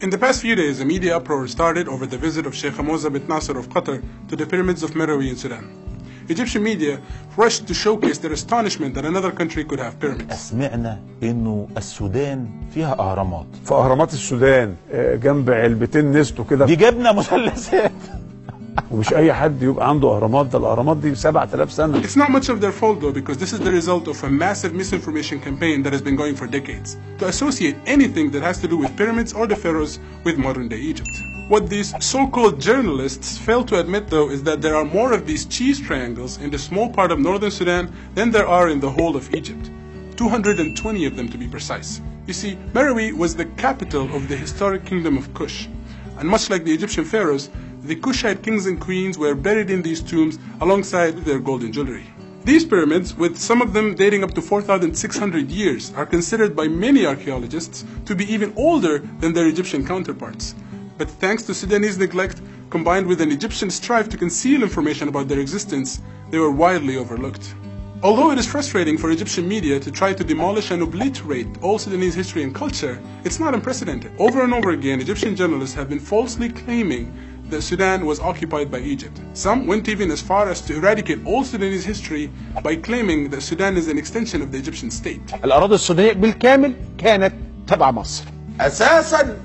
In the past few days, a media uproar started over the visit of Sheikh Hamza bin Nasser of Qatar to the pyramids of Meroe in Sudan. Egyptian media rushed to showcase their astonishment that another country could have pyramids. سمعنا إنه السودان فيها أهرامات. في أهرامات السودان جنب علبتين نستو كده. دي جبنا مثلثات. ومش أي حد يبقى عنده أهرامات، ده الأهرامات دي 7000 سنة. It's not much of their fault though, because this is the result of a massive misinformation campaign that has been going for decades to associate anything that has to do with pyramids or the pharaohs with modern-day Egypt. What these so-called journalists fail to admit though is that there are more of these cheese triangles in the small part of northern Sudan than there are in the whole of Egypt. 220 of them to be precise. You see, Meroe was the capital of the historic kingdom of Kush, and much like the Egyptian pharaohs, the Kushite kings and queens were buried in these tombs alongside their golden jewelry. These pyramids, with some of them dating up to 4,600 years, are considered by many archaeologists to be even older than their Egyptian counterparts. But thanks to Sudanese neglect, combined with an Egyptian strive to conceal information about their existence, they were widely overlooked. Although it is frustrating for Egyptian media to try to demolish and obliterate all Sudanese history and culture, it's not unprecedented. Over and over again, Egyptian journalists have been falsely claiming that Sudan was occupied by Egypt. Some went even as far as to eradicate all Sudanese history by claiming that Sudan is an extension of the Egyptian state. الأراضي السودانية بالكامل كانت تبع مصر. أساساً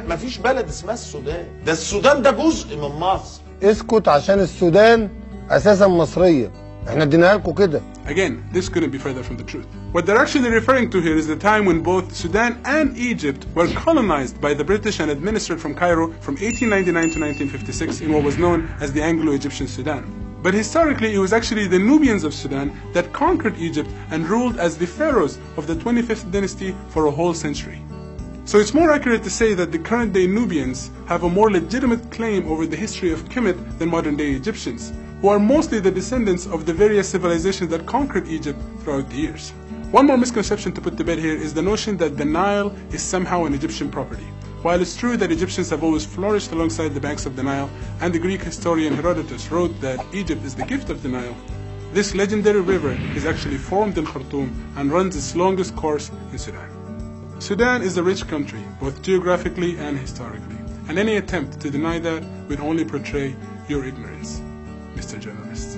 ما فيش بلد اسمها السودان، ده السودان ده جزء من مصر. اسكت عشان السودان أساساً مصرية. احنا اديناها لكم كده. Again, this couldn't be further from the truth. What they're actually referring to here is the time when both Sudan and Egypt were colonized by the British and administered from Cairo from 1899 to 1956 in what was known as the Anglo-Egyptian Sudan. But historically, it was actually the Nubians of Sudan that conquered Egypt and ruled as the pharaohs of the 25th dynasty for a whole century. So it's more accurate to say that the current-day Nubians have a more legitimate claim over the history of Kemet than modern-day Egyptians, who are mostly the descendants of the various civilizations that conquered Egypt throughout the years. One more misconception to put to bed here is the notion that the Nile is somehow an Egyptian property. While it's true that Egyptians have always flourished alongside the banks of the Nile, and the Greek historian Herodotus wrote that Egypt is the gift of the Nile, this legendary river is actually formed in Khartoum and runs its longest course in Sudan. Sudan is a rich country, both geographically and historically, and any attempt to deny that would only portray your ignorance, Mr. Journalist.